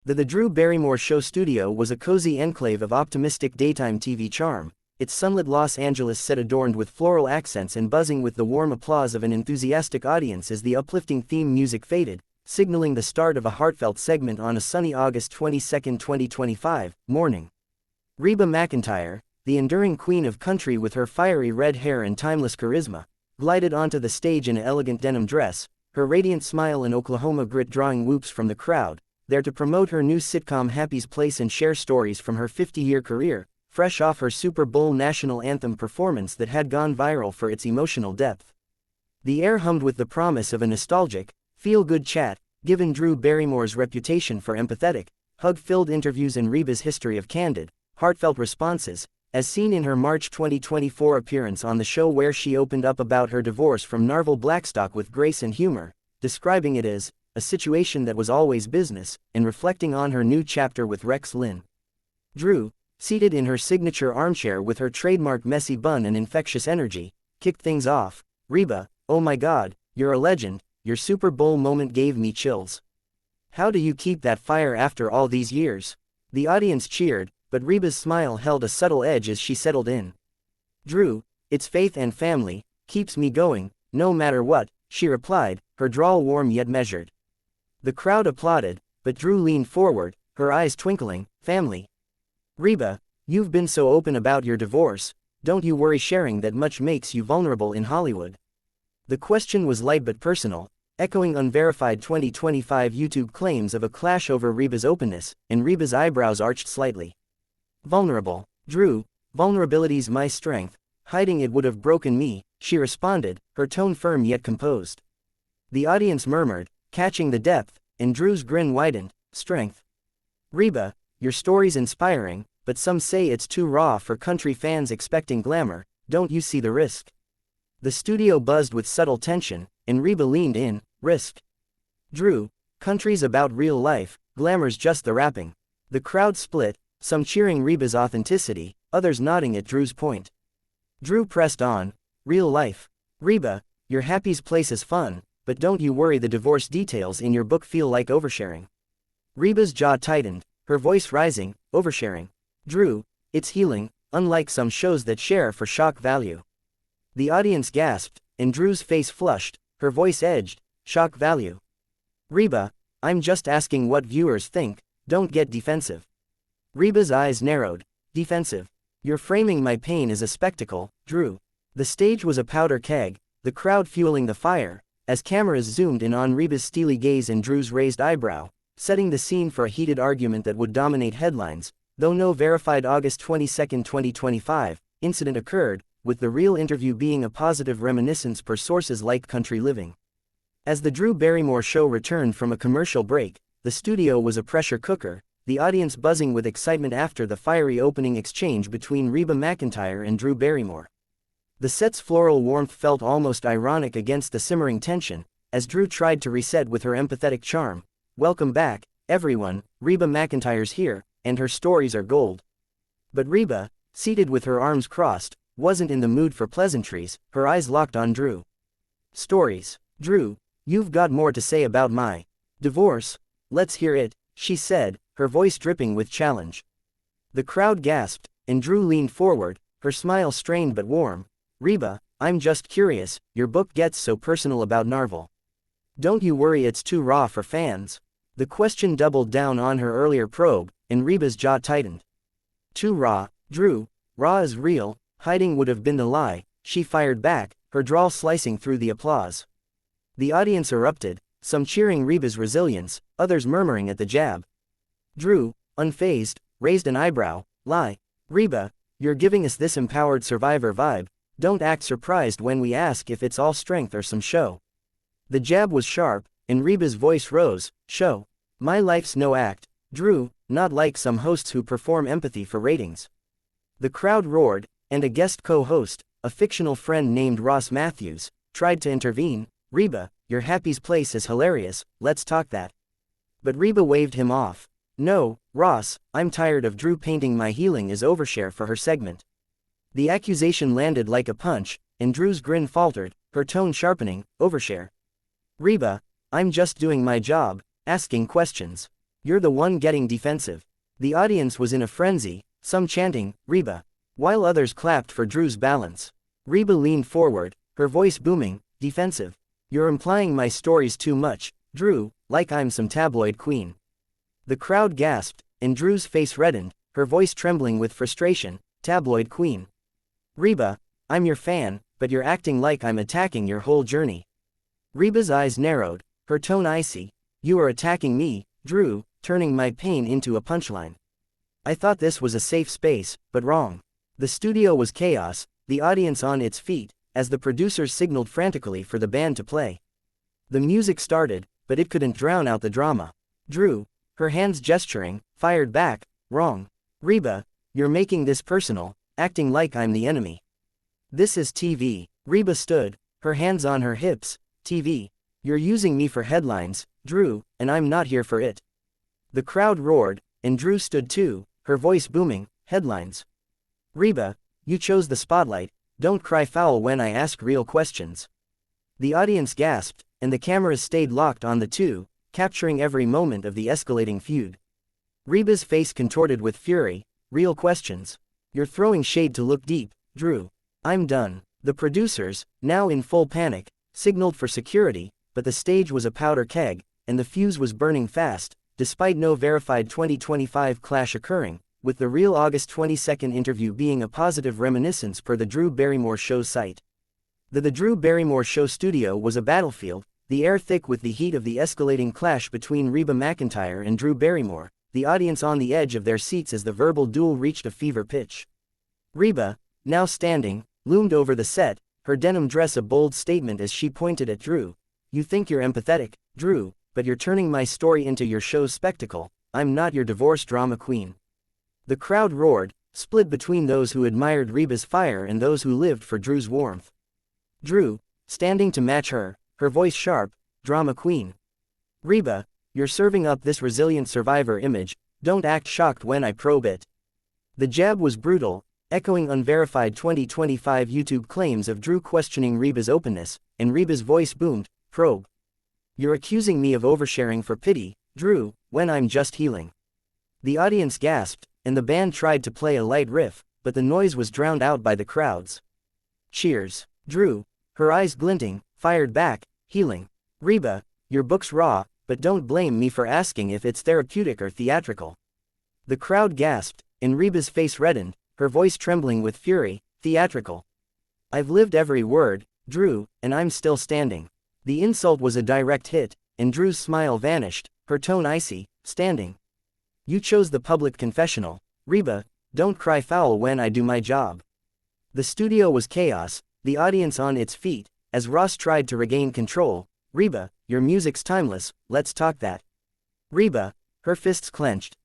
The Drew Barrymore Show studio was a cozy enclave of optimistic daytime TV charm, its sunlit Los Angeles set adorned with floral accents and buzzing with the warm applause of an enthusiastic audience as the uplifting theme music faded, signaling the start of a heartfelt segment on a sunny August 22, 2025, morning. Reba McEntire, the enduring queen of country with her fiery red hair and timeless charisma, glided onto the stage in an elegant denim dress, her radiant smile and Oklahoma grit drawing whoops from the crowd, there to promote her new sitcom Happy's Place and share stories from her 50-year career, fresh off her Super Bowl national anthem performance that had gone viral for its emotional depth. The air hummed with the promise of a nostalgic, feel-good chat, given Drew Barrymore's reputation for empathetic, hug-filled interviews and Reba's history of candid, heartfelt responses, as seen in her March 2024 appearance on the show where she opened up about her divorce from Narvel Blackstock with grace and humor, describing it as a situation that was always business, and reflecting on her new chapter with Rex Linn. Drew, seated in her signature armchair with her trademark messy bun and infectious energy, kicked things off. Reba, oh my God, you're a legend, your Super Bowl moment gave me chills. How do you keep that fire after all these years? The audience cheered, but Reba's smile held a subtle edge as she settled in. Drew, it's faith and family, keeps me going, no matter what, she replied, her drawl warm yet measured. The crowd applauded, but Drew leaned forward, her eyes twinkling. Family. Reba, you've been so open about your divorce, don't you worry sharing that much makes you vulnerable in Hollywood? The question was light but personal, echoing unverified 2025 YouTube claims of a clash over Reba's openness, and Reba's eyebrows arched slightly. Vulnerable. Drew, vulnerability's my strength, hiding it would have broken me, she responded, her tone firm yet composed. The audience murmured, catching the depth, and Drew's grin widened. Strength. Reba, your story's inspiring, but some say it's too raw for country fans expecting glamour, don't you see the risk? The studio buzzed with subtle tension, and Reba leaned in. Risk. Drew, country's about real life, glamour's just the wrapping. The crowd split, some cheering Reba's authenticity, others nodding at Drew's point. Drew pressed on. Real life. Reba, your Happy's Place is fun, but don't you worry the divorce details in your book feel like oversharing. Reba's jaw tightened, her voice rising. Oversharing. Drew, it's healing, unlike some shows that share for shock value. The audience gasped, and Drew's face flushed, her voice edged. Shock value. Reba, I'm just asking what viewers think, don't get defensive. Reba's eyes narrowed. Defensive. You're framing my pain as a spectacle, Drew. The stage was a powder keg, the crowd fueling the fire, as cameras zoomed in on Reba's steely gaze and Drew's raised eyebrow, setting the scene for a heated argument that would dominate headlines, though no verified August 22, 2025, incident occurred, with the real interview being a positive reminiscence per sources like Country Living. As the Drew Barrymore Show returned from a commercial break, the studio was a pressure cooker, the audience buzzing with excitement after the fiery opening exchange between Reba McEntire and Drew Barrymore. The set's floral warmth felt almost ironic against the simmering tension, as Drew tried to reset with her empathetic charm. Welcome back, everyone, Reba McEntire's here, and her stories are gold. But Reba, seated with her arms crossed, wasn't in the mood for pleasantries, her eyes locked on Drew. Stories. Drew, you've got more to say about my divorce. Let's hear it, she said, her voice dripping with challenge. The crowd gasped, and Drew leaned forward, her smile strained but warm. Reba, I'm just curious, your book gets so personal about Narvel. Don't you worry it's too raw for fans? The question doubled down on her earlier probe, and Reba's jaw tightened. Too raw, Drew, raw is real, hiding would have been the lie, she fired back, her drawl slicing through the applause. The audience erupted, some cheering Reba's resilience, others murmuring at the jab. Drew, unfazed, raised an eyebrow. Lie. Reba, you're giving us this empowered survivor vibe, don't act surprised when we ask if it's all strength or some show. The jab was sharp, and Reba's voice rose. Show. My life's no act, Drew, not like some hosts who perform empathy for ratings. The crowd roared, and a guest co-host, a fictional friend named Ross Matthews, tried to intervene. Reba, your Happy's Place is hilarious, let's talk that. But Reba waved him off. No, Ross, I'm tired of Drew painting my healing as overshare for her segment. The accusation landed like a punch, and Drew's grin faltered, her tone sharpening. Overshare. Reba, I'm just doing my job, asking questions. You're the one getting defensive. The audience was in a frenzy, some chanting, Reba, while others clapped for Drew's balance. Reba leaned forward, her voice booming, defensive. You're implying my story's too much, Drew, like I'm some tabloid queen. The crowd gasped, and Drew's face reddened, her voice trembling with frustration, tabloid queen. Reba, I'm your fan, but you're acting like I'm attacking your whole journey. Reba's eyes narrowed, her tone icy. You are attacking me, Drew, turning my pain into a punchline. I thought this was a safe space, but wrong. The studio was chaos, the audience on its feet, as the producers signaled frantically for the band to play. The music started, but it couldn't drown out the drama. Drew, her hands gesturing, fired back, wrong. Reba, you're making this personal, acting like I'm the enemy. This is TV. Reba stood, her hands on her hips. TV. You're using me for headlines, Drew, and I'm not here for it. The crowd roared, and Drew stood too, her voice booming, headlines. Reba, you chose the spotlight, don't cry foul when I ask real questions. The audience gasped, and the cameras stayed locked on the two, capturing every moment of the escalating feud. Reba's face contorted with fury, real questions. You're throwing shade to look deep, Drew. I'm done. The producers, now in full panic, signaled for security, but the stage was a powder keg, and the fuse was burning fast, despite no verified 2025 clash occurring, with the real August 22 interview being a positive reminiscence per the Drew Barrymore Show site. The Drew Barrymore Show studio was a battlefield, the air thick with the heat of the escalating clash between Reba McEntire and Drew Barrymore, the audience on the edge of their seats as the verbal duel reached a fever pitch. Reba, now standing, loomed over the set, her denim dress a bold statement as she pointed at Drew. You think you're empathetic, Drew, but you're turning my story into your show's spectacle. I'm not your divorce drama queen. The crowd roared, split between those who admired Reba's fire and those who lived for Drew's warmth. Drew, standing to match her, her voice sharp, drama queen. Reba, you're serving up this resilient survivor image, don't act shocked when I probe it. The jab was brutal, echoing unverified 2025 YouTube claims of Drew questioning Reba's openness, and Reba's voice boomed, probe. You're accusing me of oversharing for pity, Drew, when I'm just healing. The audience gasped, and the band tried to play a light riff, but the noise was drowned out by the crowds. Cheers. Drew, her eyes glinting, fired back, healing. Reba, your book's raw, but don't blame me for asking if it's therapeutic or theatrical. The crowd gasped, and Reba's face reddened, her voice trembling with fury, theatrical. I've lived every word, Drew, and I'm still standing. The insult was a direct hit, and Drew's smile vanished, her tone icy, standing. You chose the public confessional. Reba, don't cry foul when I do my job. The studio was chaos, the audience on its feet, as Ross tried to regain control. Reba, your music's timeless, let's talk that. Reba, her fists clenched,